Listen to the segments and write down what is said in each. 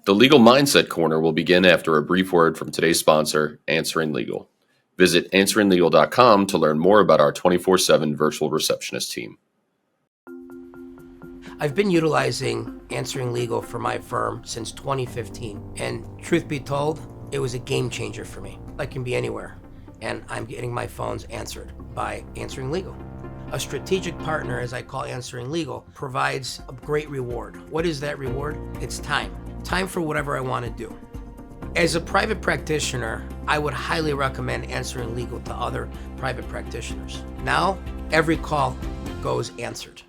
The Legal Mindset Corner will begin after a brief word from today's sponsor, Answering Legal. Visit answeringlegal.com to learn more about our 24/7 virtual receptionist team. I've been utilizing Answering Legal for my firm since 2015, and truth be told, it was a game changer for me. I can be anywhere, and I'm getting my phones answered by Answering Legal. A strategic partner, as I call Answering Legal, provides a great reward. What is that reward? It's time. Time for whatever I want to do. As a private practitioner, I would highly recommend Answering Legal to other private practitioners. Now, every call goes answered.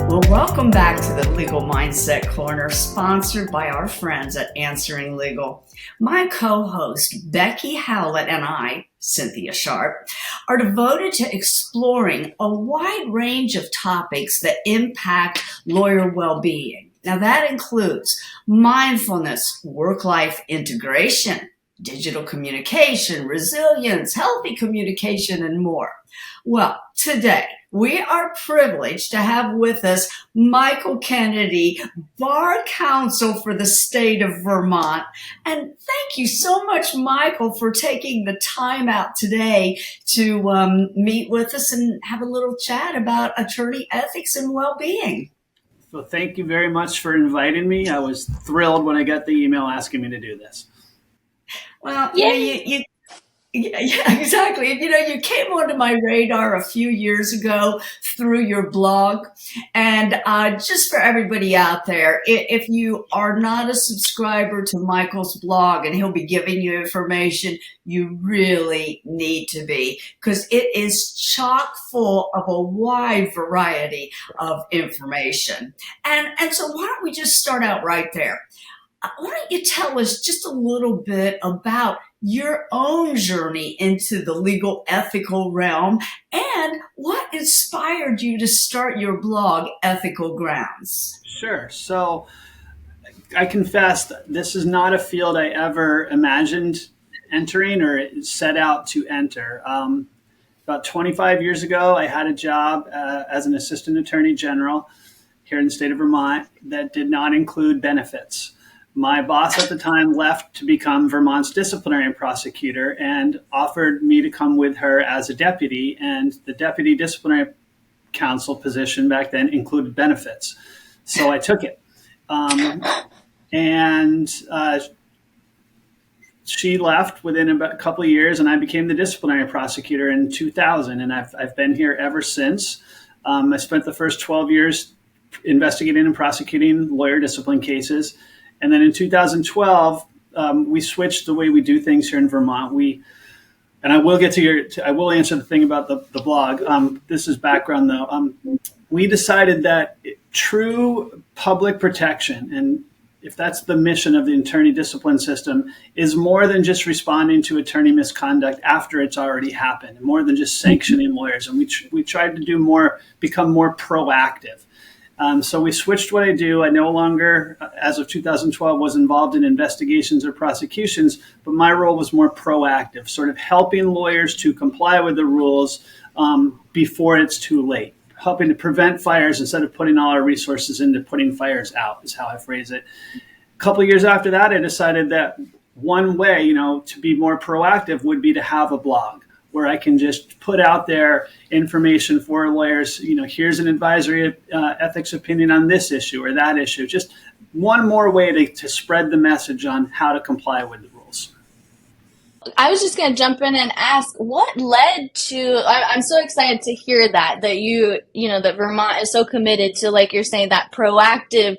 Well, welcome back to the Legal Mindset Corner, sponsored by our friends at Answering Legal. My co-host, Becky Howlett, and I, Cynthia Sharp, are devoted to exploring a wide range of topics that impact lawyer well-being. Now, that includes mindfulness, work-life integration, digital communication, resilience, healthy communication, and more. Well, today, we are privileged to have with us Michael Kennedy, Bar Counsel for the state of Vermont. And thank you so much, Michael, for taking the time out today to meet with us and have a little chat about attorney ethics and well-being. So thank you very much for inviting me. I was thrilled when I got the email asking me to do this. Well, yeah, exactly. You came onto my radar a few years ago through your blog. And just for everybody out there, if you are not a subscriber to Michael's blog and he'll be giving you information, you really need to be, because it is chock full of a wide variety of information. And so why don't we just start out right there? Why don't you tell us just a little bit about your own journey into the legal ethical realm and what inspired you to start your blog, Ethical Grounds? Sure. So I confess this is not a field I ever imagined entering or set out to enter. About 25 years ago, I had a job as an assistant attorney general here in the state of Vermont that did not include benefits. My boss at the time left to become Vermont's disciplinary prosecutor and offered me to come with her as a deputy. And the deputy disciplinary counsel position back then included benefits. So I took it. She left within about a couple of years, and I became the disciplinary prosecutor in 2000. And I've been here ever since. I spent the first 12 years investigating and prosecuting lawyer discipline cases. And then in 2012, we switched the way we do things here in Vermont. I will answer the thing about the blog. This is background though. We decided that true public protection, and if that's the mission of the attorney discipline system, is more than just responding to attorney misconduct after it's already happened, more than just sanctioning lawyers. And we tried to become more proactive. So we switched what I do. I no longer, as of 2012, was involved in investigations or prosecutions, but my role was more proactive, sort of helping lawyers to comply with the rules before it's too late, helping to prevent fires instead of putting all our resources into putting fires out, is how I phrase it. A couple of years after that, I decided that one way, to be more proactive would be to have a blog where I can just put out there information for lawyers. Here's an advisory ethics opinion on this issue or that issue. Just one more way to spread the message on how to comply with the rules. I was just going to jump in and ask, what led to, I'm so excited to hear that that Vermont is so committed to, like you're saying, that proactive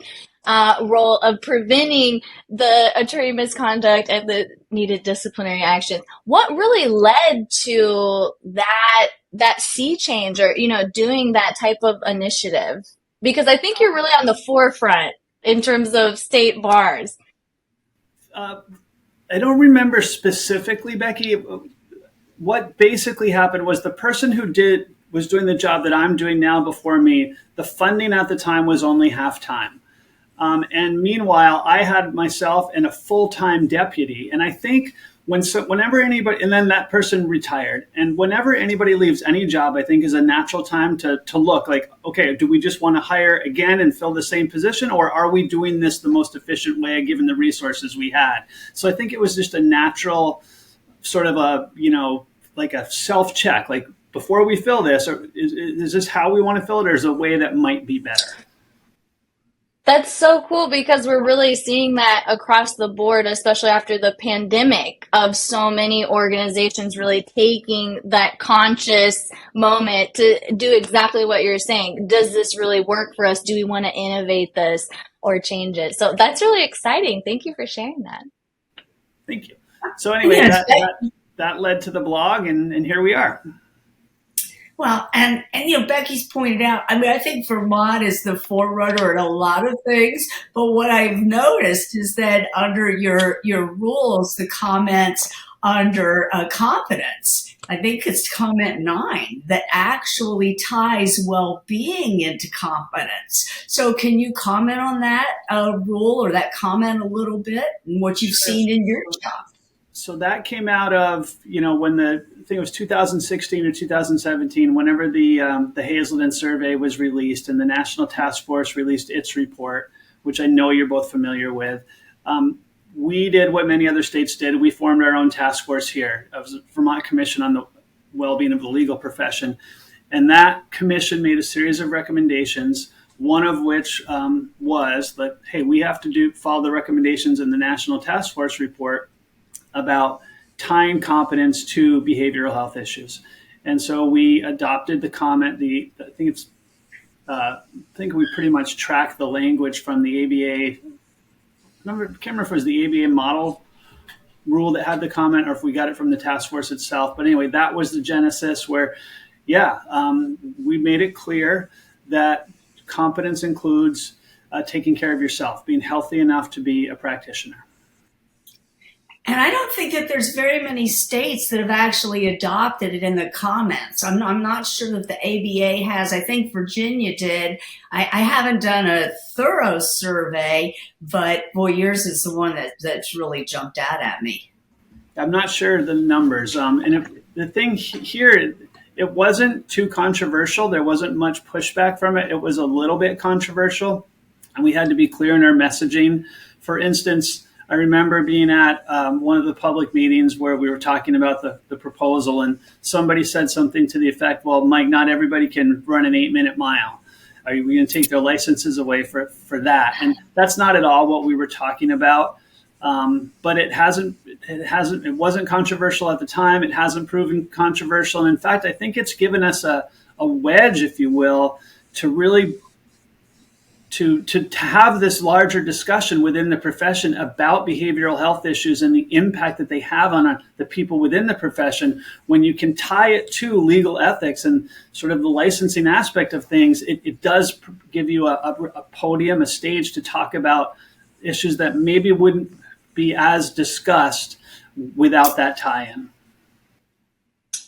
role of preventing the attorney misconduct and the needed disciplinary action. What really led to that sea change or, doing that type of initiative? Because I think you're really on the forefront in terms of state bars. I don't remember specifically, Becky. What basically happened was the person who was doing the job that I'm doing now before me, the funding at the time was only half-time. And meanwhile, I had myself and a full-time deputy. And I think whenever anybody, and then that person retired, and whenever anybody leaves any job, I think is a natural time to look like, okay, do we just want to hire again and fill the same position, or are we doing this the most efficient way given the resources we had? So I think it was just a natural sort of like a self-check, like before we fill this, or is this how we want to fill it, or is there a way that might be better? That's so cool because we're really seeing that across the board, especially after the pandemic, of so many organizations really taking that conscious moment to do exactly what you're saying. Does this really work for us? Do we want to innovate this or change it? So that's really exciting. Thank you for sharing that. Thank you. So anyway, that led to the blog, and here we are. Well, and Becky's pointed out, I mean, I think Vermont is the forerunner in a lot of things, but what I've noticed is that under your rules, the comments under competence, I think it's comment 9, that actually ties well-being into competence. So can you comment on that rule or that comment a little bit and what you've seen in your job? So that came out of, when I think it was 2016 or 2017, whenever the Hazelden survey was released and the National Task Force released its report, which I know you're both familiar with. We did what many other states did. We formed our own task force here. It was the Vermont Commission on the Well-Being of the Legal Profession. And that commission made a series of recommendations, one of which was that, hey, we have to follow the recommendations in the National Task Force report about tying competence to behavioral health issues. And so we adopted the comment, I think we pretty much tracked the language from the ABA. I can't remember if it was the ABA model rule that had the comment or if we got it from the task force itself. But anyway, that was the genesis where, we made it clear that competence includes taking care of yourself, being healthy enough to be a practitioner. And I don't think that there's very many states that have actually adopted it in the comments. I'm not sure that the ABA has. I think Virginia did. I haven't done a thorough survey, but boy, yours is the one that's really jumped out at me. I'm not sure the numbers. The thing here, it wasn't too controversial. There wasn't much pushback from it. It was a little bit controversial, and we had to be clear in our messaging. For instance, I remember being at one of the public meetings where we were talking about the proposal, and somebody said something to the effect, well, Mike, not everybody can run an 8-minute mile. Are we going to take their licenses away for that? And that's not at all what we were talking about. But it wasn't controversial at the time. It hasn't proven controversial. And in fact, I think it's given us a wedge, if you will, to really to have this larger discussion within the profession about behavioral health issues and the impact that they have on the people within the profession. When you can tie it to legal ethics and sort of the licensing aspect of things, it does give you a podium, a stage to talk about issues that maybe wouldn't be as discussed without that tie-in.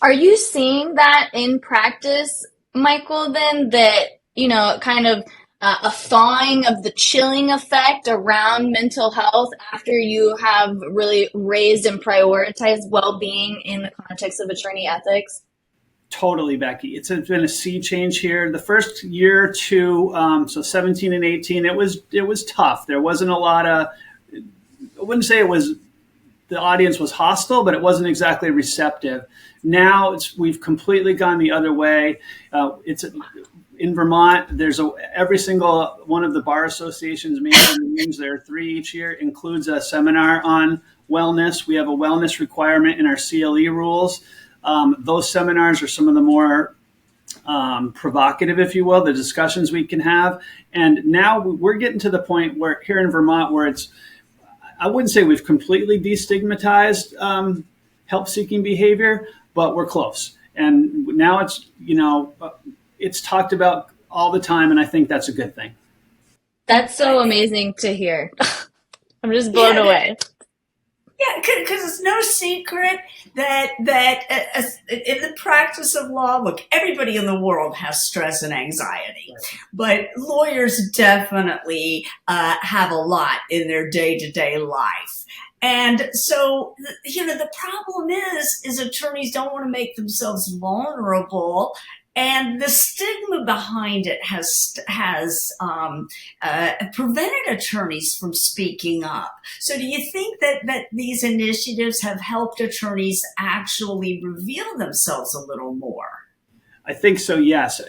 Are you seeing that in practice, Michael, then, that, kind of a thawing of the chilling effect around mental health after you have really raised and prioritized well-being in the context of attorney ethics? Totally, Becky. It's been a sea change here. The first year or two, so 17 and 18, it was tough. There wasn't a lot of, I wouldn't say the audience was hostile, but it wasn't exactly receptive. Now we've completely gone the other way. In Vermont, there's every single one of the bar associations, meetings, there are 3 each year, includes a seminar on wellness. We have a wellness requirement in our CLE rules. Those seminars are some of the more provocative, if you will, the discussions we can have. And now we're getting to the point where here in Vermont where I wouldn't say we've completely destigmatized help-seeking behavior, but we're close. And now it's talked about all the time, and I think that's a good thing. That's so amazing to hear. I'm just blown away. Yeah, because it's no secret that in the practice of law, look, everybody in the world has stress and anxiety, but lawyers definitely have a lot in their day-to-day life. And so, the problem is attorneys don't want to make themselves vulnerable. And the stigma behind it has prevented attorneys from speaking up. So do you think that these initiatives have helped attorneys actually reveal themselves a little more? I think so, yes.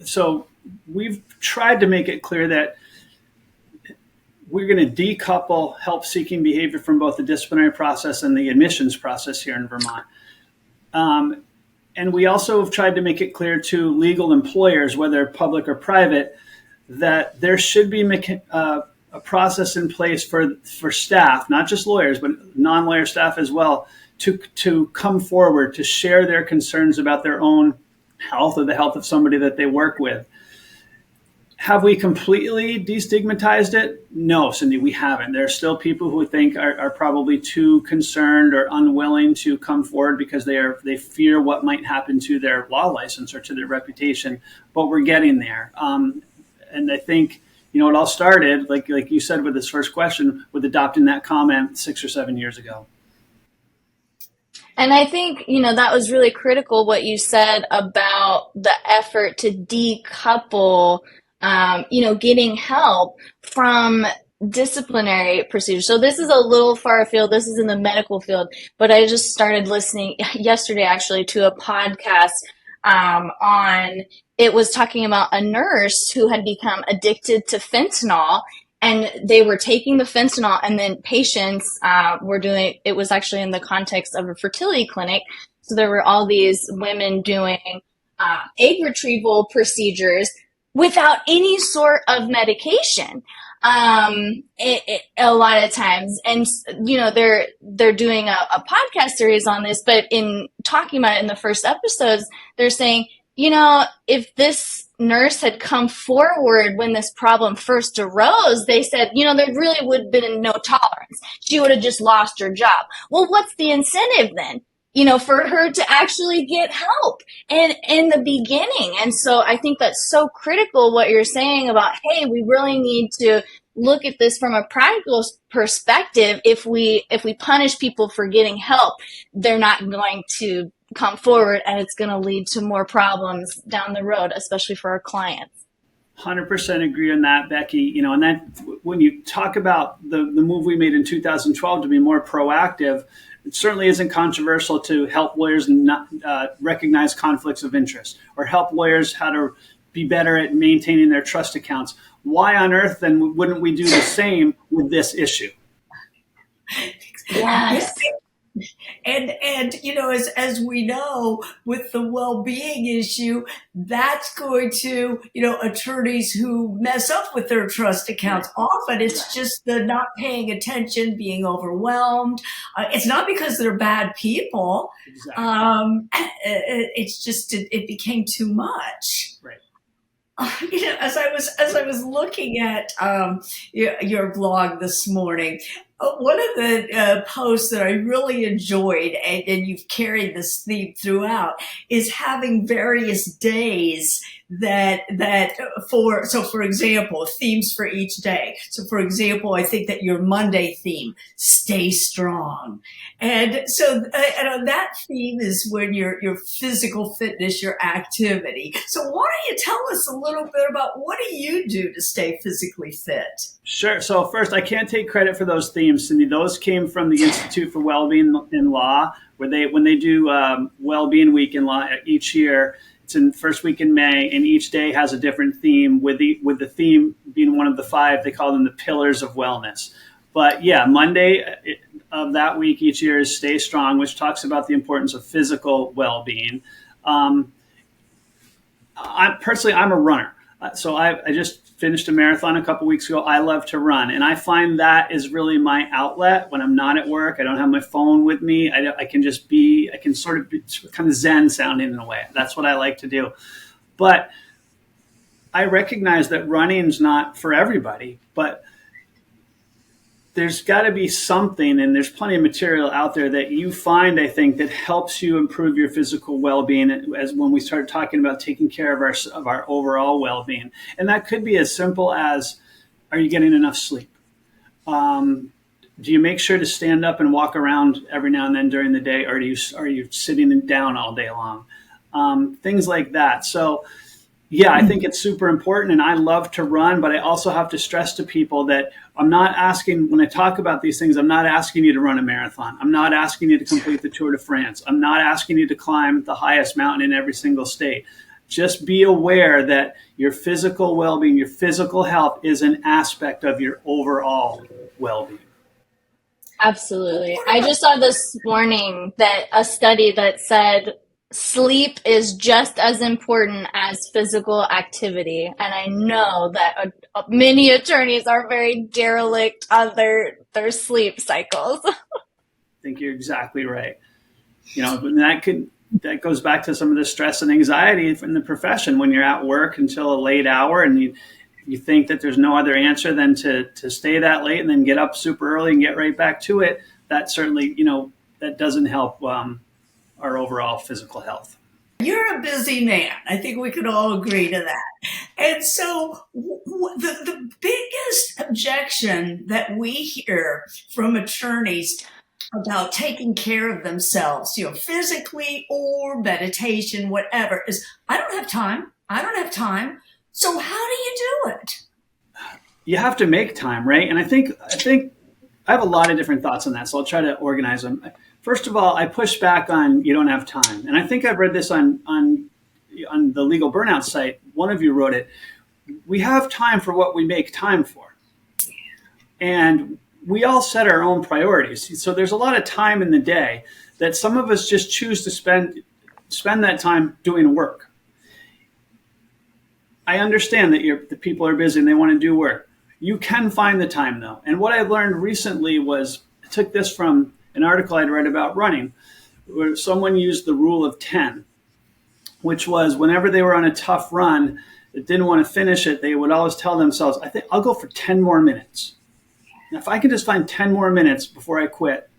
So we've tried to make it clear that we're going to decouple help-seeking behavior from both the disciplinary process and the admissions process here in Vermont. And we also have tried to make it clear to legal employers, whether public or private, that there should be a process in place for staff, not just lawyers, but non-lawyer staff as well, to come forward, to share their concerns about their own health or the health of somebody that they work with. Have we completely destigmatized it? No, Cindy, we haven't. There are still people who think are probably too concerned or unwilling to come forward because they fear what might happen to their law license or to their reputation. But we're getting there. And I think, it all started, like you said with this first question, with adopting that comment 6 or 7 years ago. And I think, that was really critical what you said about the effort to decouple getting help from disciplinary procedures. So this is a little far afield. This is in the medical field, but I just started listening yesterday actually to a podcast it was talking about a nurse who had become addicted to fentanyl, and they were taking the fentanyl, and then patients it was actually in the context of a fertility clinic. So there were all these women doing egg retrieval procedures without any sort of medication, a lot of times. And, they're doing a podcast series on this, but in talking about it in the first episodes, they're saying, if this nurse had come forward when this problem first arose, they said, there really would have been no tolerance. She would have just lost her job. Well, what's the incentive then? For her to actually get help and in the beginning. And so I think that's so critical what you're saying about, hey, we really need to look at this from a practical perspective. If we punish people for getting help, they're not going to come forward, and it's going to lead to more problems down the road, especially for our clients. 100% agree on that, Becky. And that when you talk about the move we made in 2012 to be more proactive, it certainly isn't controversial to help lawyers not recognize conflicts of interest or help lawyers how to be better at maintaining their trust accounts. Why on earth then wouldn't we do the same with this issue? Yes. And as we know, with the well-being issue, that's going to, attorneys who mess up with their trust accounts, often it's just the not paying attention, being overwhelmed. It's not because they're bad people. Exactly. It's just it became too much. Right. As I was looking at your blog this morning, one of the posts that I really enjoyed, and you've carried this theme throughout, is having various days for example, themes for each day. So for example, I think that your Monday theme, stay strong. And so, and on that theme is when your physical fitness, your activity. So why don't you tell us a little bit about what do you do to stay physically fit? Sure. So first, I can't take credit for those themes, Cindy. Those came from the Institute for Wellbeing in Law, where when they do Wellbeing Week in Law each year. It's in the first week in May, and each day has a different theme, with the theme being one of the 5. They call them the pillars of wellness. But yeah, Monday of that week each year is Stay Strong, which talks about the importance of physical well-being. I'm a runner. So I just finished a marathon a couple weeks ago. I love to run, and I find that is really my outlet when I'm not at work. I don't have my phone with me. I can sort of be kind of zen sounding in a way. That's what I like to do. But I recognize that running's not for everybody, but there's got to be something, and there's plenty of material out there that you find, I think, that helps you improve your physical well-being as when we start talking about taking care of our overall well-being. And that could be as simple as, are you getting enough sleep? Do you make sure to stand up and walk around every now and then during the day, or are you sitting down all day long? Things like that. So yeah, I think it's super important, and I love to run, but I also have to stress to people that I'm not asking, when I talk about these things, I'm not asking you to run a marathon. I'm not asking you to complete the Tour de France. I'm not asking you to climb the highest mountain in every single state. Just be aware that your physical well-being, your physical health is an aspect of your overall well-being. Absolutely. I just saw this morning that a study that said sleep is just as important as physical activity. And I know that many attorneys are very derelict on their sleep cycles. I think you're exactly right. And that goes back to some of the stress and anxiety in the profession when you're at work until a late hour and you think that there's no other answer than to stay that late and then get up super early and get right back to it. That certainly, that doesn't help our overall physical health. You're a busy man. I think we could all agree to that. And so the biggest objection that we hear from attorneys about taking care of themselves, physically or meditation, whatever, is I don't have time. I don't have time. So how do you do it? You have to make time, right? And I think I have a lot of different thoughts on that, so I'll try to organize them. First of all, I push back on you don't have time. And I think I've read this on the Legal Burnout site. One of you wrote it. We have time for what we make time for. And we all set our own priorities. So there's a lot of time in the day that some of us just choose to spend that time doing work. I understand that the people are busy and they want to do work. You can find the time, though. And what I learned recently was, I took this from an article I'd read about running, where someone used the rule of 10, which was whenever they were on a tough run that didn't want to finish it, they would always tell themselves, I think I'll go for 10 more minutes. And if I can just find 10 more minutes before I quit,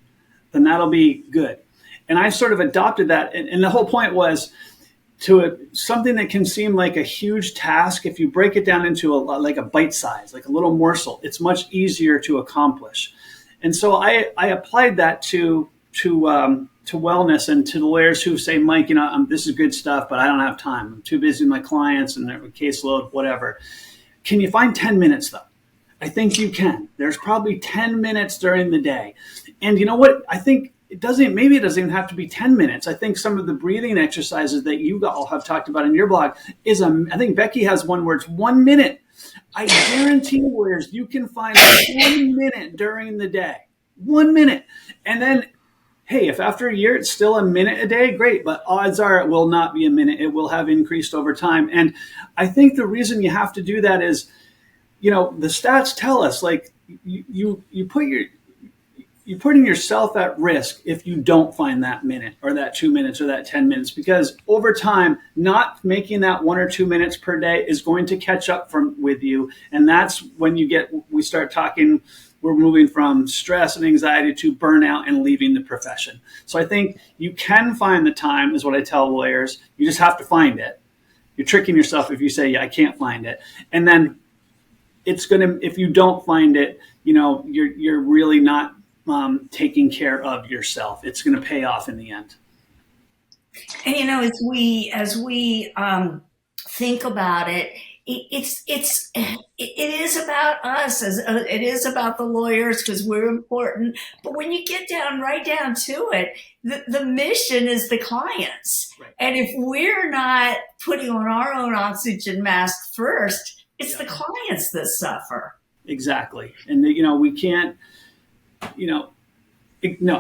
then that'll be good. And I sort of adopted that. And the whole point was something that can seem like a huge task. If you break it down into like a bite size, like a little morsel, it's much easier to accomplish. And so I applied that to wellness and to the lawyers who say, Mike, this is good stuff, but I don't have time. I'm too busy with my clients and their caseload, whatever. Can you find 10 minutes, though? I think you can. There's probably 10 minutes during the day. And you know what? I think maybe it doesn't even have to be 10 minutes. I think some of the breathing exercises that you all have talked about in your blog I think Becky has one where it's 1 minute. I guarantee you, lawyers, you can find 1 minute during the day. 1 minute. And then, hey, if after a year it's still a minute a day, great. But odds are it will not be a minute. It will have increased over time. And I think the reason you have to do that is, the stats tell us, like, you're putting yourself at risk if you don't find that minute or that 2 minutes or that 10 minutes, because over time, not making that 1 or 2 minutes per day is going to catch up with you. And that's when we start talking, we're moving from stress and anxiety to burnout and leaving the profession. So I think you can find the time, is what I tell lawyers. You just have to find it. You're tricking yourself if you say, yeah, I can't find it. And then if you don't find it, you're really not taking care of yourself. It's going to pay off in the end. And as we think about it, it is about us, it is about the lawyers, because we're important. But when you get right down to it, the mission is the clients. Right. And if we're not putting on our own oxygen mask first, it's the clients that suffer. Exactly. And we can't. No,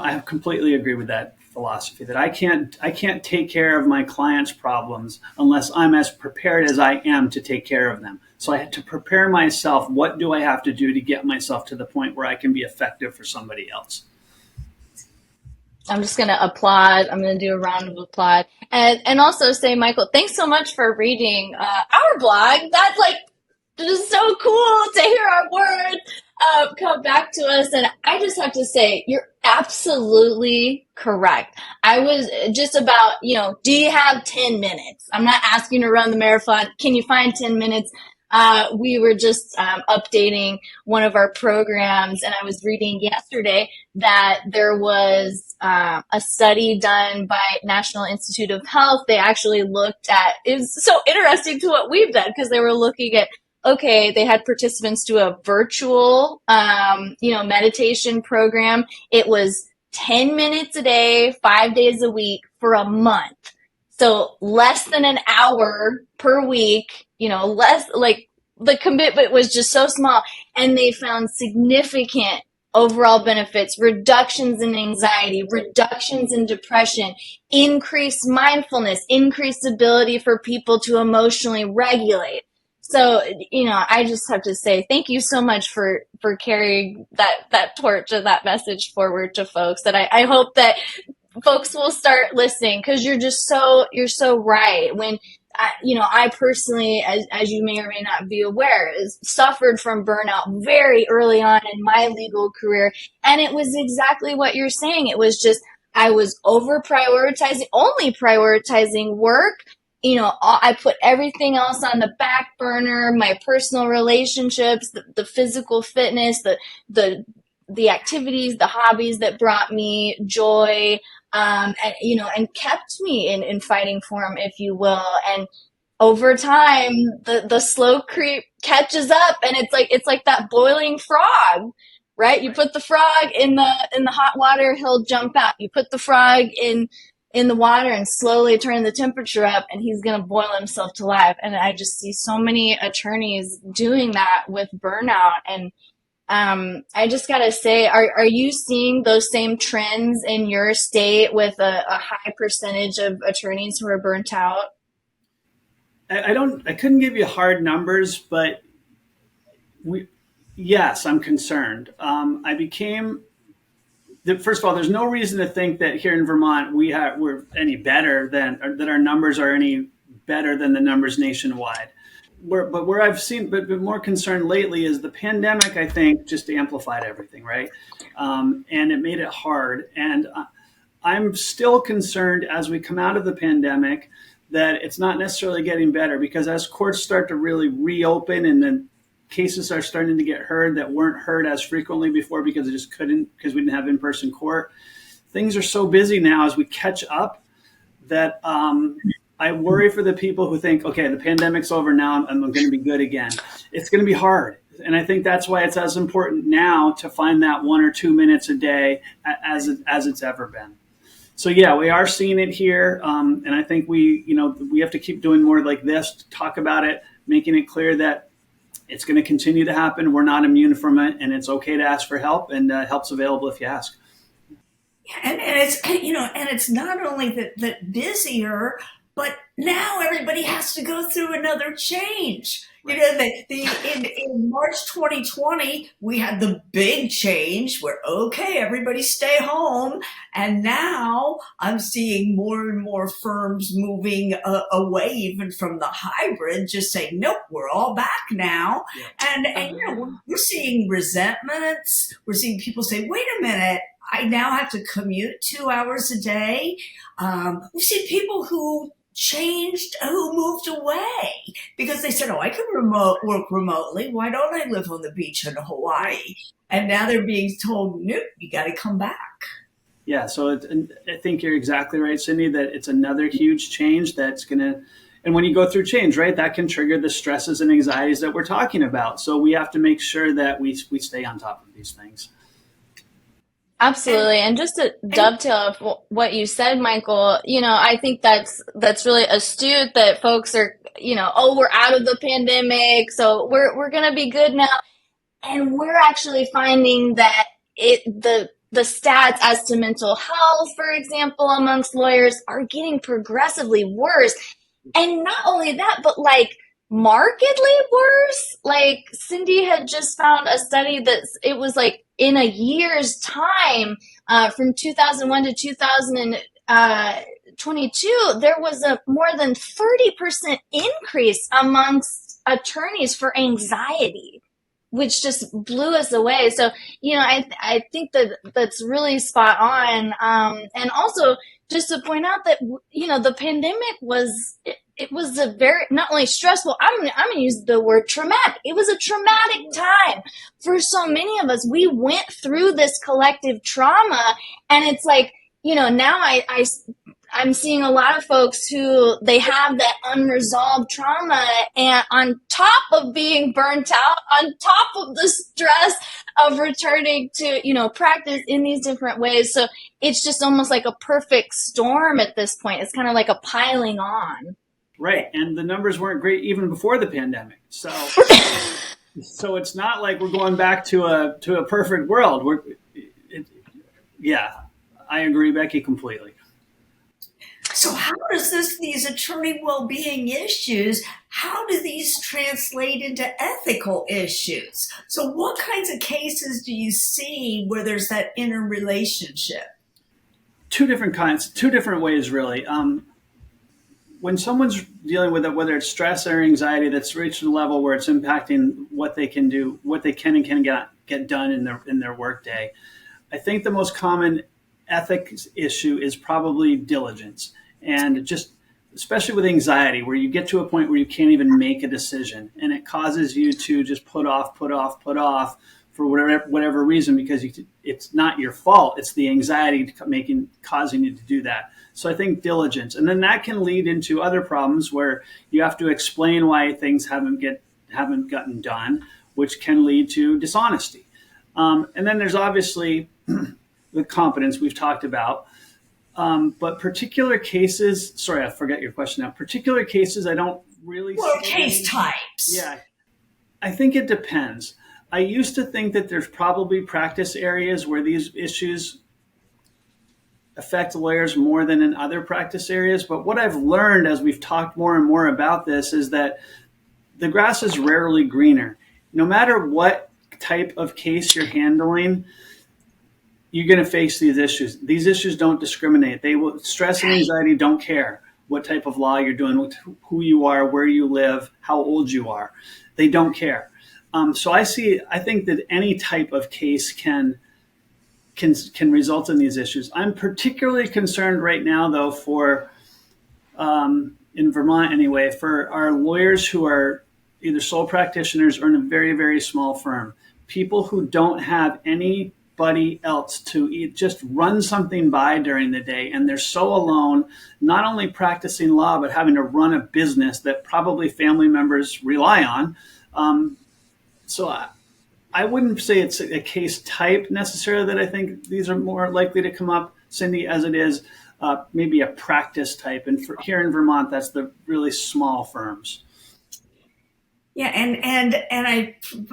I completely agree with that philosophy that I can't take care of my clients' problems unless I'm as prepared as I am to take care of them. So I had to prepare myself. What do I have to do to get myself to the point where I can be effective for somebody else? I'm just going to applaud. I'm going to do a round of applause. And also say, Michael, thanks so much for reading our blog. That's just so cool to hear our words come back to us. And I just have to say, you're absolutely correct. I was just about, do you have 10 minutes? I'm not asking you to run the marathon. Can you find 10 minutes? We were just updating one of our programs, and I was reading yesterday that there was a study done by National Institute of Health. They actually looked at, it was so interesting to what we've done, because they were looking at, okay, they had participants do a virtual, meditation program. It was 10 minutes a day, 5 days a week for a month. So less than an hour per week, less, like, the commitment was just so small, and they found significant overall benefits, reductions in anxiety, reductions in depression, increased mindfulness, increased ability for people to emotionally regulate. So, I just have to say thank you so much for carrying that torch and that message forward to folks. And I hope that folks will start listening, because you're so right. When I personally, as you may or may not be aware, suffered from burnout very early on in my legal career. And it was exactly what you're saying. It was just, I was only prioritizing work. I put everything else on the back burner, my personal relationships, the physical fitness, the activities, the hobbies that brought me joy, and kept me in fighting form, if you will. And over time, the slow creep catches up, and it's like that boiling frog, right? You put the frog in the hot water, he'll jump out. You put the frog in the water and slowly turn the temperature up, and he's going to boil himself to life. And I just see so many attorneys doing that with burnout. And I just got to say, are you seeing those same trends in your state with a high percentage of attorneys who are burnt out? I couldn't give you hard numbers, but yes, I'm concerned. First of all, there's no reason to think that here in Vermont we're any better than, or that our numbers are any better than the numbers nationwide. Where I've seen, but been more concerned lately is the pandemic, I think, just amplified everything, right? And it made it hard. And I'm still concerned as we come out of the pandemic that it's not necessarily getting better, because as courts start to really reopen and then cases are starting to get heard that weren't heard as frequently before because we didn't have in-person court. Things are so busy now as we catch up that I worry for the people who think, okay, the pandemic's over now, I'm going to be good again. It's going to be hard. And I think that's why it's as important now to find that 1 or 2 minutes a day as it's ever been. So yeah, we are seeing it here. And I think we have to keep doing more like this, to talk about it, making it clear that it's going to continue to happen. We're not immune from it, and it's okay to ask for help, and help's available if you ask. And it's not only that busier, but now everybody has to go through another change. Right. In March 2020, we had the big change where, okay, everybody stay home. And now I'm seeing more and more firms moving away even from the hybrid, just saying, nope, we're all back now. Yeah. And we're seeing resentments. We're seeing people say, wait a minute, I now have to commute 2 hours a day. We've seen people who moved away because they said, I can work remotely. Why don't I live on the beach in Hawaii? And now they're being told, nope, you got to come back. Yeah, so I think you're exactly right, Cindy, that it's another huge change that's going to, and when you go through change, right, that can trigger the stresses and anxieties that we're talking about. So we have to make sure that we stay on top of these things. Absolutely. And just to dovetail off what you said, Michael, I think that's really astute that folks are, we're out of the pandemic, so we're going to be good now. And we're actually finding that the stats as to mental health, for example, amongst lawyers are getting progressively worse. And not only that, but markedly worse. Cindy had just found a study that it was in a year's time, from 2001 to 2022, there was a more than 30% increase amongst attorneys for anxiety, which just blew us away. So, I think that's really spot on. And also just to point out that, the pandemic it was a very, not only stressful, I'm gonna use the word traumatic. It was a traumatic time for so many of us. We went through this collective trauma, and it's like, now I'm seeing a lot of folks who they have that unresolved trauma, and on top of being burnt out, on top of the stress of returning to, practice in these different ways. So it's just almost like a perfect storm at this point. It's kind of like a piling on. Right. And the numbers weren't great even before the pandemic. So it's not like we're going back to a perfect world. I agree, Becky, completely. So how does these attorney well-being issues, how do these translate into ethical issues? So what kinds of cases do you see where there's that interrelationship? Two different ways, really. When someone's dealing with it, whether it's stress or anxiety that's reached a level where it's impacting what they can do, what they can and can get done in their workday, I think the most common ethics issue is probably diligence. And just especially with anxiety, where you get to a point where you can't even make a decision, and it causes you to just put off for whatever reason, because it's not your fault. It's the anxiety causing you to do that. So I think diligence, and then that can lead into other problems where you have to explain why things haven't gotten done, which can lead to dishonesty. And then there's obviously the competence we've talked about. But particular cases, sorry, I forget your question now. Particular cases, I don't really see. Case types. Yeah, I think it depends. I used to think that there's probably practice areas where these issues affect lawyers more than in other practice areas. But what I've learned as we've talked more and more about this is that the grass is rarely greener. No matter what type of case you're handling, you're going to face these issues. These issues don't discriminate. Stress and anxiety don't care what type of law you're doing, who you are, where you live, how old you are. They don't care. So I think that any type of case can result in these issues. I'm particularly concerned right now, though, for in Vermont anyway, for our lawyers who are either sole practitioners or in a very, very small firm, people who don't have anybody else to just run something by during the day, and they're so alone, not only practicing law, but having to run a business that probably family members rely on. So I wouldn't say it's a case type necessarily that I think these are more likely to come up, Cindy, as it is maybe a practice type. And here in Vermont, that's the really small firms. Yeah, and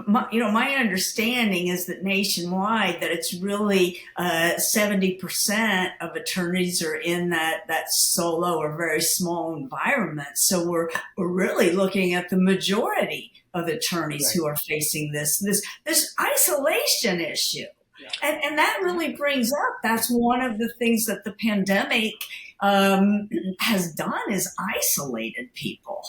my understanding is that nationwide that it's really 70% of attorneys are in that solo or very small environment. So we're really looking at the majority of attorneys who are facing this isolation issue. Yeah. And that really brings up, that's one of the things that the pandemic has done, is isolated people.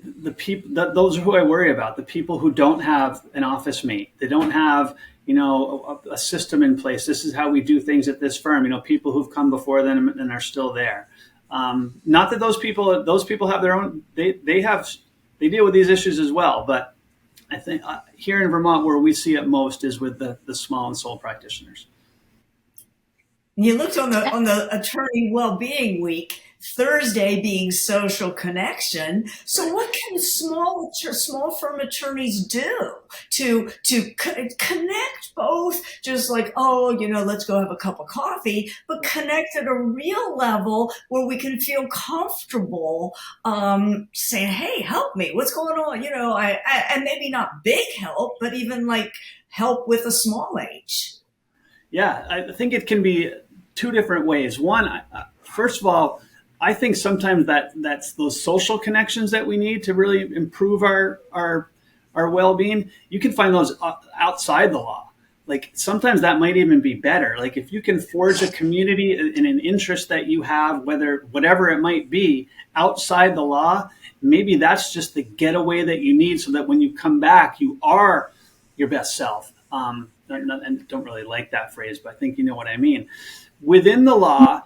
The people, those are who I worry about, the people who don't have an office mate. They don't have, a system in place. This is how we do things at this firm. People who've come before them and are still there. Not that those people have their own, they deal with these issues as well. But I think here in Vermont, where we see it most is with the small and sole practitioners. You looked on the Attorney Wellbeing Week, Thursday being social connection. So what can small firm attorneys do to connect both, just like, let's go have a cup of coffee, but connect at a real level where we can feel comfortable saying, hey, help me. What's going on? And maybe not big help, but even like help with a small H. Yeah, I think it can be two different ways. One, first of all, I think sometimes that's those social connections that we need to really improve our well-being. You can find those outside the law. Like sometimes that might even be better. Like if you can forge a community in an interest that you have, whatever it might be, outside the law, maybe that's just the getaway that you need so that when you come back, you are your best self. And don't really like that phrase, but I think you know what I mean. Within the law,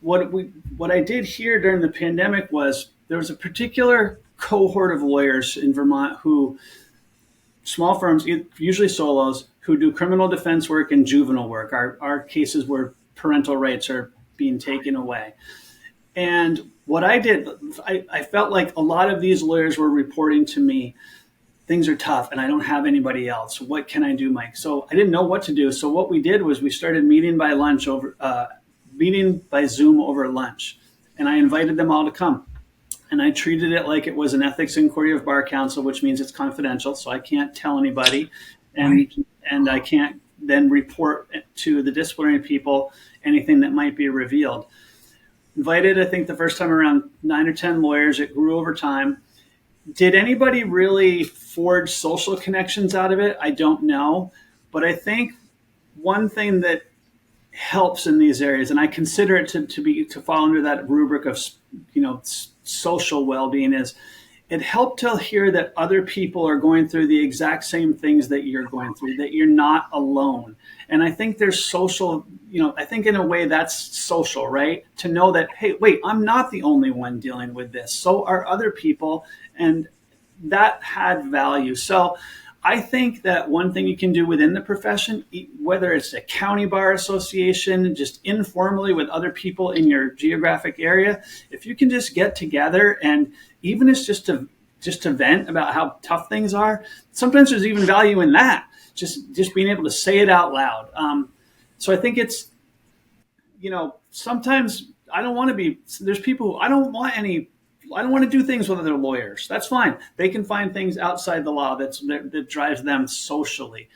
what I did here during the pandemic was there was a particular cohort of lawyers in Vermont who, small firms, usually solos, who do criminal defense work and juvenile work. Our cases where parental rights are being taken away. And what I did, I felt like a lot of these lawyers were reporting to me, things are tough and I don't have anybody else. What can I do, Mike? So I didn't know what to do. So what we did was we started meeting by Zoom over lunch. And I invited them all to come. And I treated it like it was an ethics inquiry of Bar Counsel, which means it's confidential. So I can't tell anybody. And I can't then report to the disciplinary people anything that might be revealed. Invited, I think the first time around 9 or 10 lawyers. It grew over time. Did anybody really forge social connections out of it? I don't know. But I think one thing that helps in these areas, and I consider it to fall under that rubric of, social well-being, is it helped to hear that other people are going through the exact same things that you're going through, that you're not alone. And I think there's social, I think in a way that's social, right? To know that, hey, wait, I'm not the only one dealing with this. So are other people. And that had value. So I think that one thing you can do within the profession, whether it's a county bar association, just informally with other people in your geographic area, if you can just get together, and even if it's just to vent about how tough things are, sometimes there's even value in that. Just being able to say it out loud. So I think it's, sometimes I don't want to be, there's people who I don't want to do things with other lawyers. That's fine. They can find things outside the law that drives them socially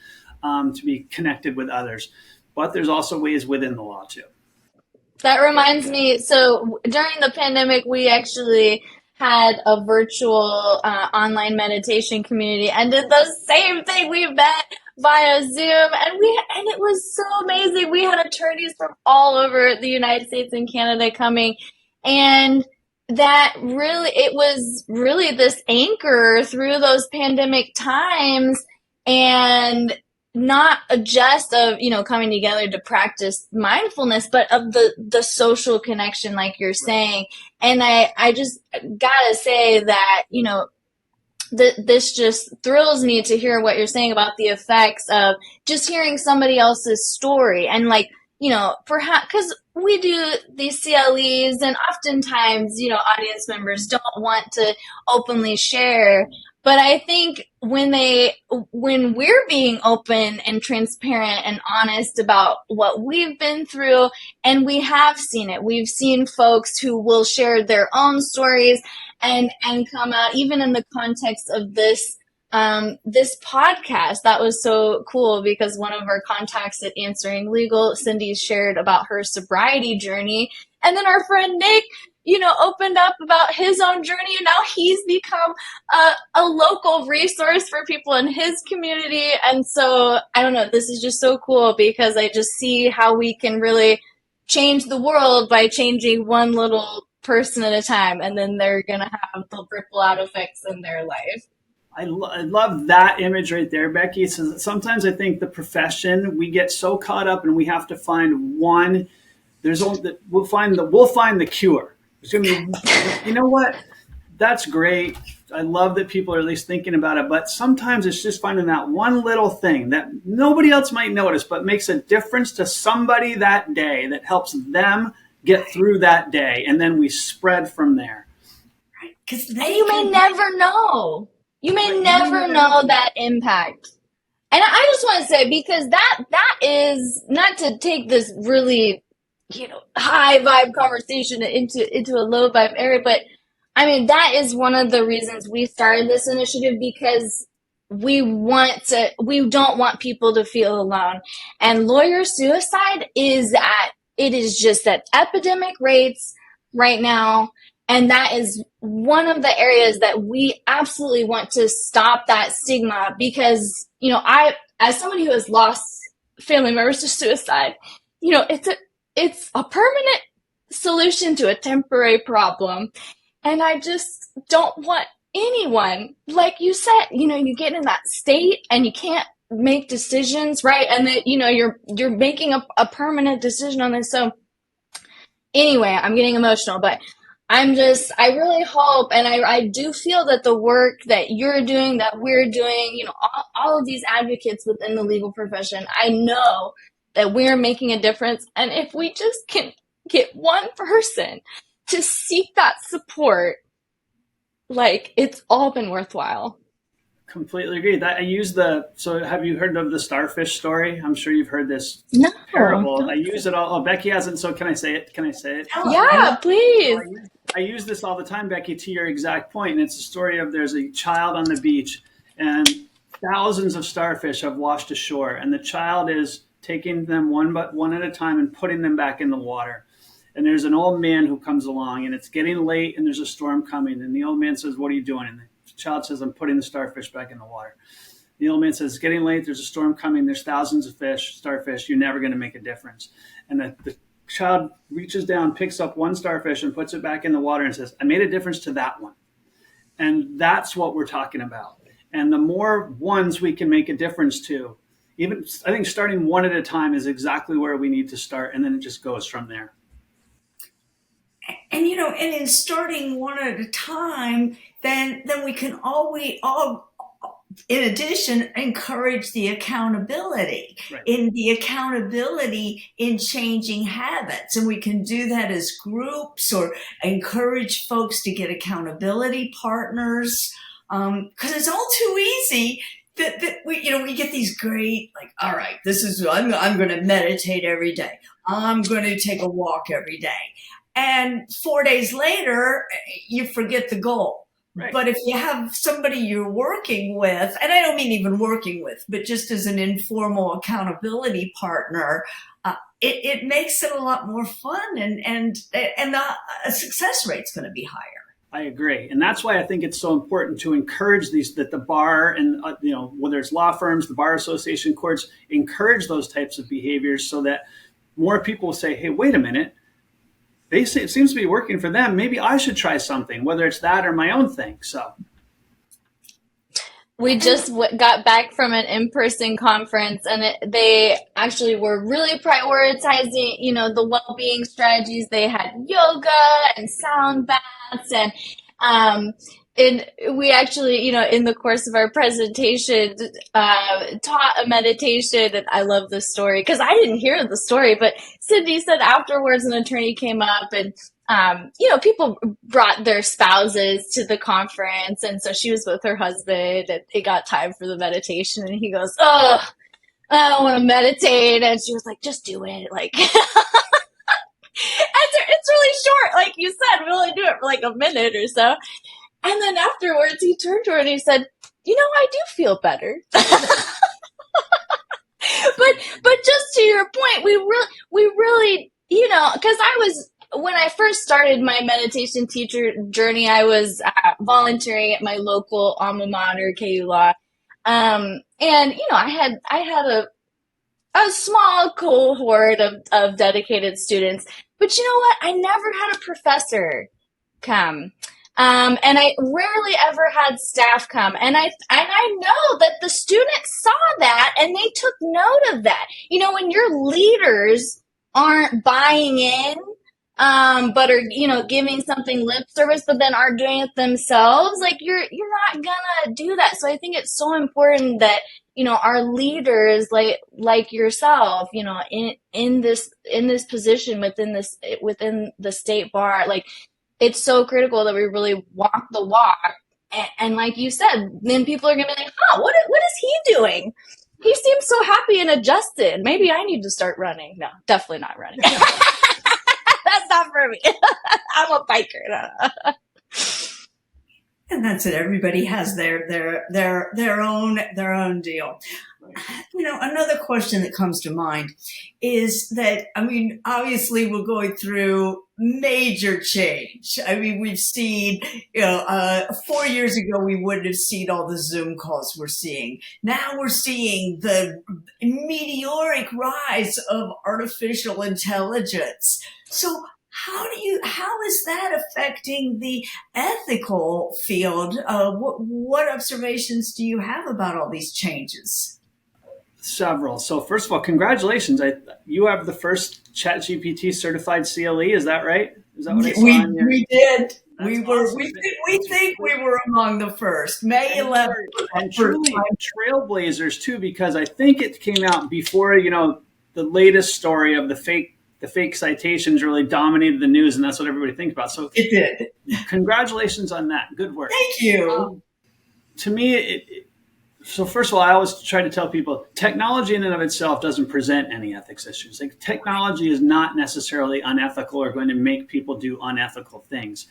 to be connected with others. But there's also ways within the law too. That reminds me, so during the pandemic, we actually had a virtual online meditation community and did the same thing. We met via Zoom and it was so amazing. We had attorneys from all over the United States and Canada coming, and that really, it was really this anchor through those pandemic times, and not just of, coming together to practice mindfulness, but of the social connection, like you're saying. And I just gotta say that, this just thrills me to hear what you're saying about the effects of just hearing somebody else's story. And perhaps because we do these CLEs, and oftentimes, audience members don't want to openly share. But I think when we're being open and transparent and honest about what we've been through, and we have seen it, we've seen folks who will share their own stories and come out, even in the context of this podcast. That was so cool, because one of our contacts at Answering Legal, Cindy, shared about her sobriety journey. And then our friend Nick, opened up about his own journey, and now he's become a local resource for people in his community. And so, I don't know, this is just so cool, because I just see how we can really change the world by changing one little person at a time, and then they're going to have the ripple out effects in their life. I love that image right there, Becky. So sometimes I think the profession, we get so caught up and we have to find one. We'll find the cure. It's gonna be, you know what? That's great. I love that people are at least thinking about it. But sometimes it's just finding that one little thing that nobody else might notice, but makes a difference to somebody that day, that helps them get through that day, and then we spread from there. Right? Because you may never know. You may never know that impact. And I just want to say, because that is, not to take this really, high vibe conversation into a low vibe area, but I mean, that is one of the reasons we started this initiative, because we don't want people to feel alone. And lawyer suicide is just at epidemic rates right now. And that is one of the areas that we absolutely want to stop that stigma, because, I, as somebody who has lost family members to suicide, it's a permanent solution to a temporary problem. And I just don't want anyone, like you said, you get in that state and you can't make decisions, right? And that, you're making a permanent decision on this. So Anyway, I'm getting emotional, but I really hope, and I do feel that the work that you're doing, that we're doing, all of these advocates within the legal profession, I know that we're making a difference. And if we just can get one person to seek that support, like, it's all been worthwhile. Completely agree. So have you heard of the starfish story? I'm sure you've heard this No. parable. I use it all. Oh, Becky hasn't. So can I say it? Yeah, please. I use this all the time, Becky, to your exact point. And it's a story of there's a child on the beach and thousands of starfish have washed ashore. And the child is taking them one at a time and putting them back in the water. And there's an old man who comes along and it's getting late and there's a storm coming. And the old man says, "What are you doing?" And the child says, "I'm putting the starfish back in the water." The old man says, "It's getting late. There's a storm coming. There's thousands of starfish. You're never going to make a difference." And the child reaches down, picks up one starfish and puts it back in the water and says, "I made a difference to that one." And that's what we're talking about. And the more ones we can make a difference to, even I think starting one at a time is exactly where we need to start. And then it just goes from there. And and in starting one at a time, then we can always in addition encourage the accountability, Right. in the accountability in changing habits. And we can do that as groups or encourage folks to get accountability partners. Because it's all too easy that we get these great, like, all right, this is, I'm going to meditate every day. I'm going to take a walk every day. And 4 days later, you forget the goal. Right. But if you have somebody you're working with, and I don't mean even working with, but just as an informal accountability partner, it makes it a lot more fun, and the success rate's going to be higher. I agree. And that's why I think it's so important to encourage that the bar and, whether it's law firms, the Bar Association, courts, encourage those types of behaviors so that more people will say, "Hey, wait a minute. They say it seems to be working for them. Maybe I should try something," whether it's that or my own thing. So we just got back from an in-person conference, and they actually were really prioritizing, the well-being strategies. They had yoga and sound baths, and we actually, in the course of our presentation, taught a meditation. And I love this story because I didn't hear the story, but Cindy said afterwards an attorney came up and, people brought their spouses to the conference. And so she was with her husband and it got time for the meditation. And he goes, "Oh, I don't want to meditate." And she was like, "Just do it." Like, it's really short. Like you said, we only do it for like a minute or so. And then afterwards, he turned to her and he said, "I do feel better." But just to your point, we really, because when I first started my meditation teacher journey, I was volunteering at my local alma mater, KU Law. And, I had a small cohort of dedicated students, but you know what? I never had a professor come. And I rarely ever had staff come. And I know that the students saw that and they took note of that. When your leaders aren't buying in, but are, giving something lip service, but then aren't doing it themselves, like you're not gonna do that. So I think it's so important that, our leaders like yourself, in this position within the state bar, like, it's so critical that we really walk the walk. And like you said, then people are going to be like, "Oh, what is he doing? He seems so happy and adjusted. Maybe I need to start running." No, definitely not running. That's not for me. I'm a biker. And that's it. Everybody has their own deal. Another question that comes to mind is that, obviously we're going through major change. We've seen, 4 years ago, we wouldn't have seen all the Zoom calls we're seeing. Now we're seeing the meteoric rise of artificial intelligence. So how is that affecting the ethical field? What observations do you have about all these changes? Several. So first of all, congratulations. You have the first ChatGPT certified CLE. Is that right? Is that what I saw on your? We did. That's We were. awesome. We think we were among the first. May 11th. And truly trailblazers too, because I think it came out before, the latest story of the fake citations really dominated the news, and that's what everybody thinks about. So It did. congratulations on that. Good work. Thank you. To me, so first of all, I always try to tell people technology in and of itself doesn't present any ethics issues. Like, technology is not necessarily unethical or going to make people do unethical things.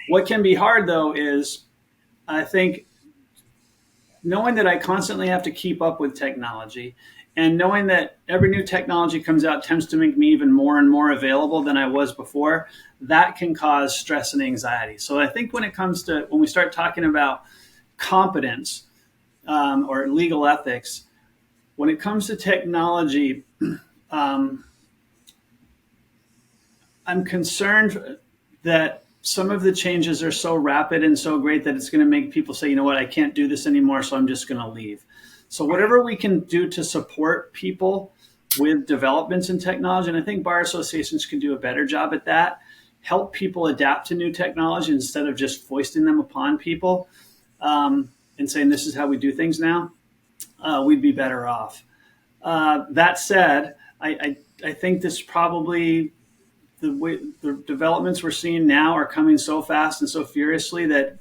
What can be hard, though, is I think knowing that I constantly have to keep up with technology, and knowing that every new technology comes out tends to make me even more and more available than I was before, that can cause stress and anxiety. So I think when we start talking about competence, or legal ethics, when it comes to technology, I'm concerned that some of the changes are so rapid and so great that it's going to make people say, you know what, I can't do this anymore, so I'm just going to leave. So whatever we can do to support people with developments in technology, and I think bar associations can do a better job at that, help people adapt to new technology instead of just foisting them upon people. And saying this is how we do things now, we'd be better off. That said, I think this probably, the developments we're seeing now are coming so fast and so furiously that,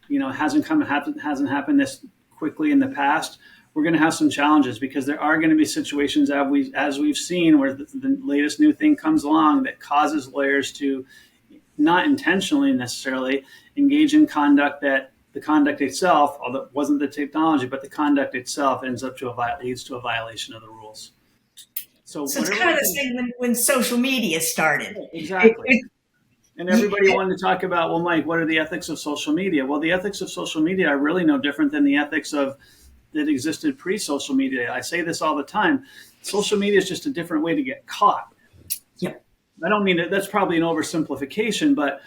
hasn't happened this quickly in the past. We're going to have some challenges because there are going to be situations as we've seen where the latest new thing comes along that causes lawyers to, not intentionally necessarily, engage in conduct that the conduct itself, although it wasn't the technology, but the conduct itself leads to a violation of the rules. So it's kind of the same when social media started. Exactly. And everybody wanted to talk about, well, Mike, what are the ethics of social media? Well, the ethics of social media are really no different than the ethics that existed pre-social media. I say this all the time. Social media is just a different way to get caught. Yep. I don't mean that's probably an oversimplification, but,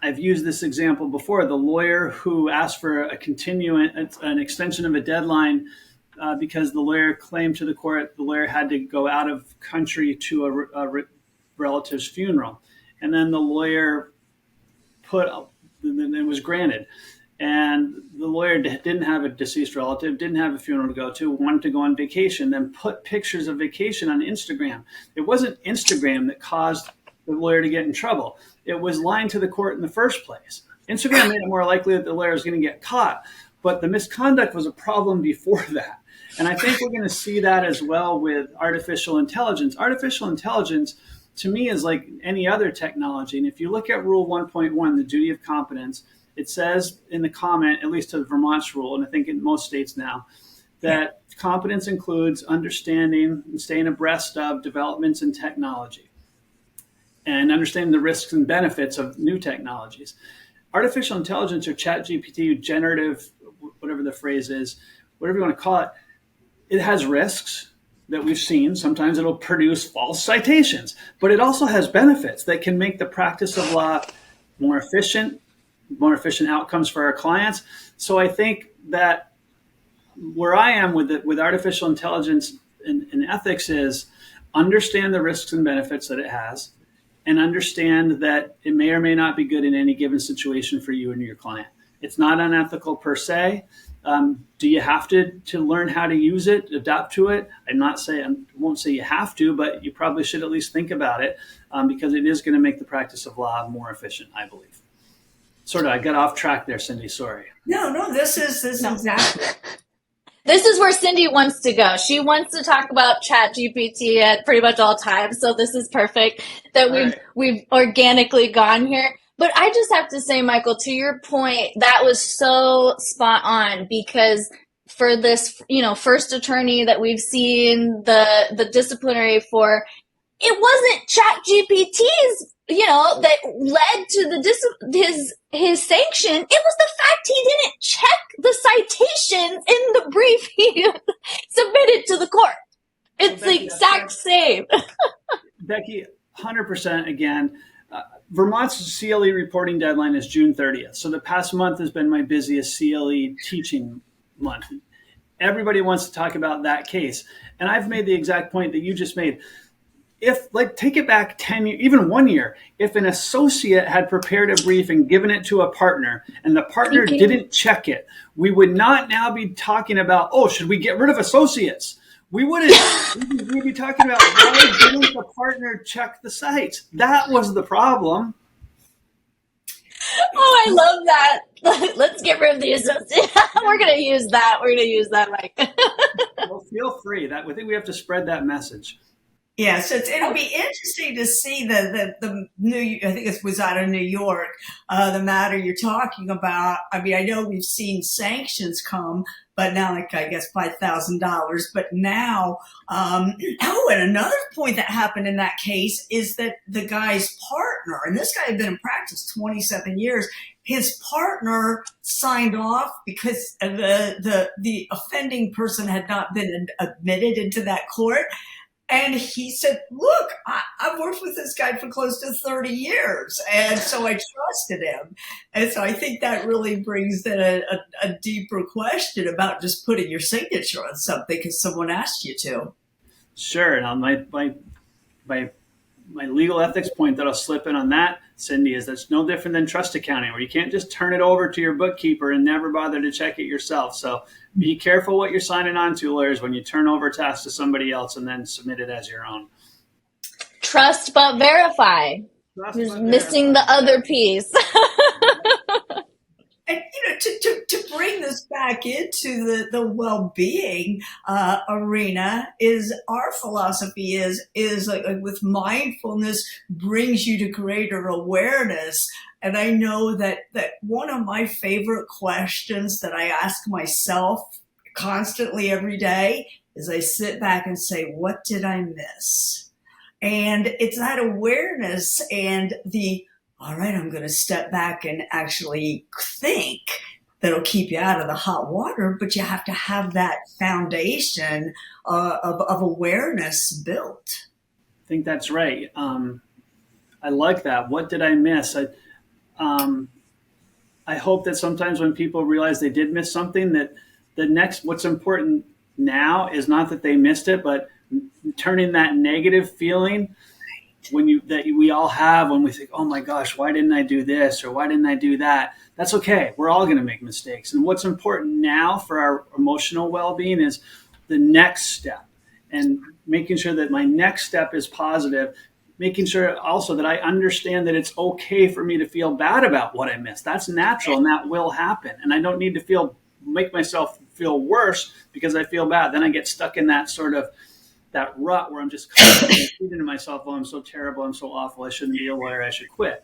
I've used this example before. The lawyer who asked for an extension of a deadline because the lawyer claimed to the court the lawyer had to go out of country to a relative's funeral. And then the lawyer it was granted. And the lawyer didn't have a deceased relative, didn't have a funeral to go to, wanted to go on vacation, then put pictures of vacation on Instagram. It wasn't Instagram that caused the lawyer to get in trouble. It was lying to the court in the first place. Instagram made it more likely that the lawyer was going to get caught, but the misconduct was a problem before that. And I think we're going to see that as well with artificial intelligence. Artificial intelligence, to me, is like any other technology. And if you look at Rule 1.1, the duty of competence, it says in the comment, at least to the Vermont's rule, and I think in most states now, that competence includes understanding and staying abreast of developments in technology and understanding the risks and benefits of new technologies. Artificial intelligence, or ChatGPT, generative, whatever the phrase is, whatever you want to call it, it has risks that we've seen. Sometimes it'll produce false citations, but it also has benefits that can make the practice of law more efficient outcomes for our clients. So I think that where I am with artificial intelligence and ethics is understand the risks and benefits that it has, and understand that it may or may not be good in any given situation for you and your client. It's not unethical per se. Do you have to learn how to use it, adapt to it? I won't say you have to, but you probably should at least think about it because it is going to make the practice of law more efficient, I believe. Sort of, I got off track there, Cindy. Sorry. No, this is exactly. This is where Cindy wants to go. She wants to talk about ChatGPT at pretty much all times. So this is perfect that we've organically gone here. But I just have to say, Michael, to your point, that was so spot on, because for this, first attorney that we've seen the disciplinary for, it wasn't ChatGPT's, that led to his sanction. It was the fact he didn't check the citations in the brief he submitted to the court. It's the exact same. Becky, 100% again. Vermont's CLE reporting deadline is June 30th. So the past month has been my busiest CLE teaching month. everybody wants to talk about that case. And I've made the exact point that you just made. If, like, take it back 10 years, even 1 year, if an associate had prepared a brief and given it to a partner and the partner didn't check it, we would not now be talking about, oh, should we get rid of associates? We wouldn't. We'd be talking about, why didn't the partner check the sites? That was the problem. Oh, I love that. Let's get rid of the associate. We're going to use that, Mike. Well, feel free. I think we have to spread that message. Yeah, so it'll be interesting to see the new, I think it was out of New York, the matter you're talking about. I mean, I know we've seen sanctions come, but now, like, I guess $5,000. But now, and another point that happened in that case is that the guy's partner, and this guy had been in practice 27 years, his partner signed off because the offending person had not been admitted into that court. And he said, look, I've worked with this guy for close to 30 years. And so I trusted him. And so I think that really brings in a deeper question about just putting your signature on something because someone asked you to. Sure. Now, my legal ethics point that I'll slip in on that, Cindy, is that's no different than trust accounting, where you can't just turn it over to your bookkeeper and never bother to check it yourself. So be careful what you're signing on to, lawyers, when you turn over tasks to somebody else and then submit it as your own. Trust but verify. Missing the other piece. And, to bring this back into the well-being arena, is our philosophy is like with mindfulness brings you to greater awareness. And I know that one of my favorite questions that I ask myself constantly every day is I sit back and say, what did I miss? And it's that awareness and all right, I'm going to step back and actually think, that'll keep you out of the hot water, but you have to have that foundation of awareness built. I think that's right. I like that. What did I miss? I hope that sometimes when people realize they did miss something, that what's important now is not that they missed it, but turning that negative feeling that we all have when we think, oh my gosh, why didn't I do this or why didn't I do that? That's okay. We're all going to make mistakes. And what's important now for our emotional well-being is the next step, and making sure that my next step is positive, making sure also that I understand that it's okay for me to feel bad about what I missed. That's natural and that will happen. And I don't need to make myself feel worse because I feel bad. Then I get stuck in that sort of that rut where I'm just constantly repeating to myself, oh, I'm so terrible, I'm so awful, I shouldn't be a lawyer, I should quit.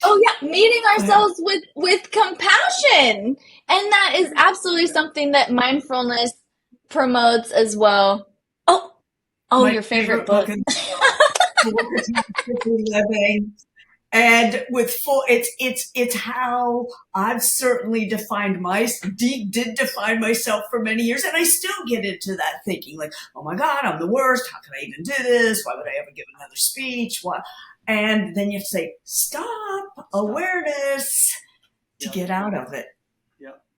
Oh yeah, meeting ourselves with compassion. And that is absolutely something that mindfulness promotes as well. Oh, your favorite book. Living. And it's how I've certainly did define myself for many years. And I still get into that thinking like, oh my God, I'm the worst. How could I even do this? Why would I ever give another speech? Why? And then you have to say, stop, awareness, to get out of it.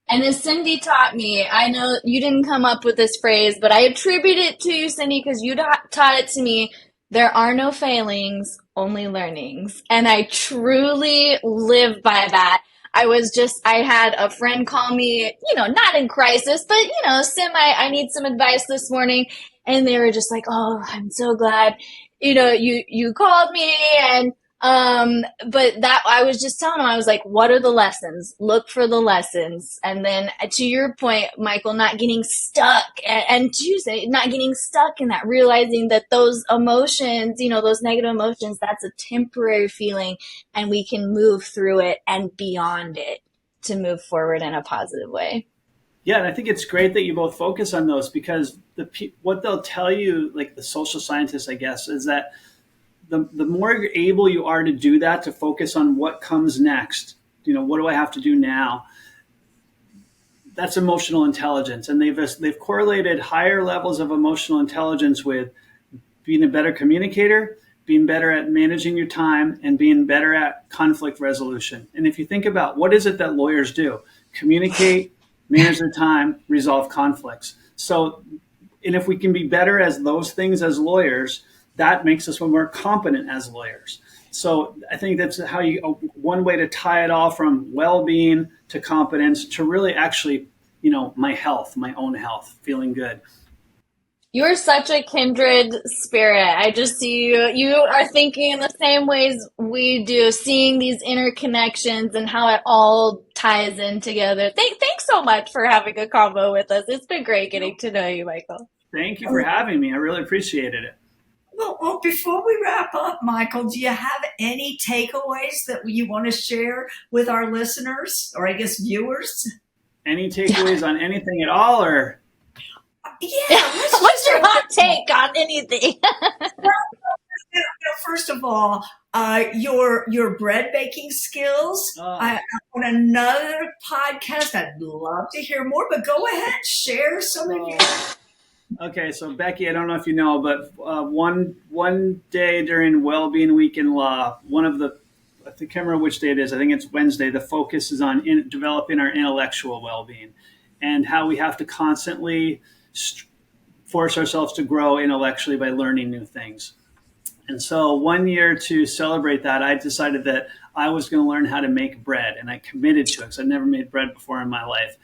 And as Cindy taught me, I know you didn't come up with this phrase, but I attribute it to you, Cindy, because you taught it to me. There are no failings, only learnings. And I truly live by that. I had a friend call me, not in crisis, but, I need some advice this morning. And they were just like, oh, I'm so glad, you called me. And, but that I was just telling them, I was like, what are the lessons? Look for the lessons. And then to your point, Michael, not getting stuck and Tuesday, not getting stuck in that, realizing that those emotions, those negative emotions, that's a temporary feeling and we can move through it and beyond it to move forward in a positive way. Yeah. And I think it's great that you both focus on those, because what they'll tell you, like the social scientists, I guess, is that the more able you are to do that, to focus on what comes next, what do I have to do now? That's emotional intelligence. And they've correlated higher levels of emotional intelligence with being a better communicator, being better at managing your time, and being better at conflict resolution. And if you think about what is it that lawyers do? Communicate, manage their time, resolve conflicts. So, and if we can be better as those things as lawyers, that makes us more competent as lawyers. So I think that's how one way to tie it all from well-being to competence to really actually, my health, my own health, feeling good. You're such a kindred spirit. I just see you are thinking in the same ways we do, seeing these interconnections and how it all ties in together. Thanks so much for having a convo with us. It's been great getting to know you, Michael. Thank you for having me. I really appreciated it. Well, before we wrap up, Michael, do you have any takeaways that you want to share with our listeners, or I guess viewers? Any takeaways on anything at all, or? Yeah. What's your hot take on anything? First of all, your bread baking skills. On another podcast, I'd love to hear more, but go ahead, share some of your. Okay, so Becky, I don't know if you know, but one day during Wellbeing Week in Law, I can't remember which day it is. I think it's Wednesday. The focus is on developing our intellectual well-being and how we have to constantly force ourselves to grow intellectually by learning new things. And so 1 year to celebrate that, I decided that I was going to learn how to make bread, and I committed to it because I'd never made bread before in my life.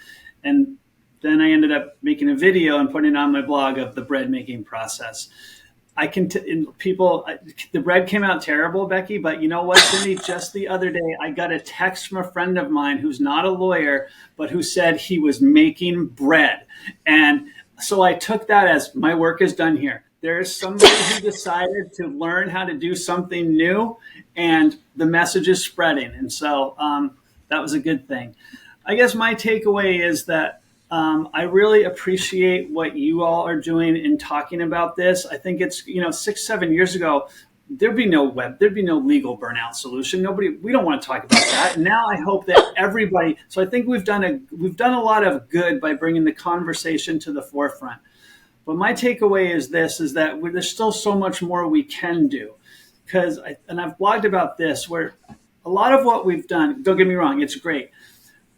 And then I ended up making a video and putting it on my blog of the bread making process. The bread came out terrible, Becky, but you know what, Cindy? Just the other day, I got a text from a friend of mine who's not a lawyer, but who said he was making bread. And so I took that as my work is done here. There's somebody who decided to learn how to do something new, and the message is spreading. And so that was a good thing. I guess my takeaway is that I really appreciate what you all are doing in talking about this. I think it's, 6-7 years ago, there'd be no legal burnout solution. We don't want to talk about that. Now I hope that everybody, so I think we've done a lot of good by bringing the conversation to the forefront. But my takeaway is that there's still so much more we can do. And I've blogged about this, where a lot of what we've done, don't get me wrong, it's great.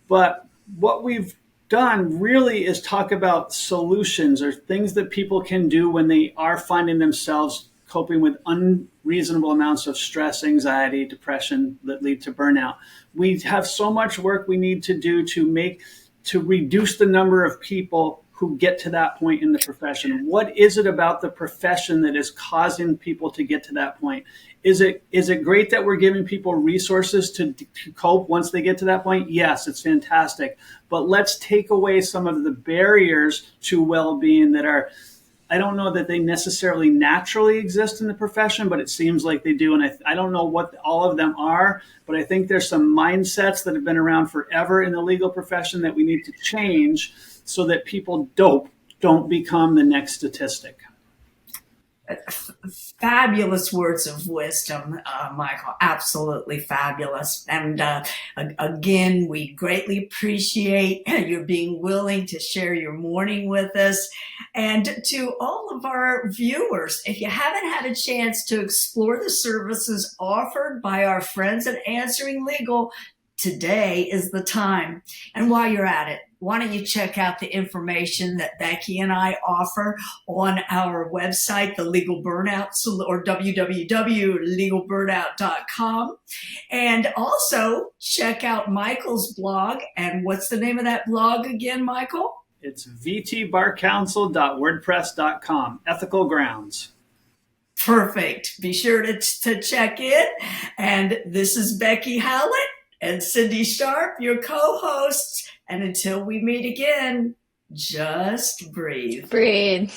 But what we've done really is talk about solutions or things that people can do when they are finding themselves coping with unreasonable amounts of stress, anxiety, depression that lead to burnout. We have so much work we need to do to reduce the number of people who get to that point in the profession. What is it about the profession that is causing people to get to that point? Is it great that we're giving people resources to cope once they get to that point? Yes, it's fantastic. But let's take away some of the barriers to well-being that are, I don't know that they necessarily naturally exist in the profession, but it seems like they do. And I don't know what all of them are, but I think there's some mindsets that have been around forever in the legal profession that we need to change so that people don't become the next statistic. Fabulous words of wisdom, Michael. Absolutely fabulous. And again, we greatly appreciate your being willing to share your morning with us. And to all of our viewers, if you haven't had a chance to explore the services offered by our friends at Answering Legal, today is the time. And while you're at it, why don't you check out the information that Becky and I offer on our website, the Legal Burnout, or www.legalburnout.com. And also check out Michael's blog. And what's the name of that blog again, Michael? It's vtbarcounsel.wordpress.com, Ethical Grounds. Perfect. Be sure to check in. And this is Becky Howlett and Cindy Sharp, your co-hosts. And until we meet again, just breathe. Breathe.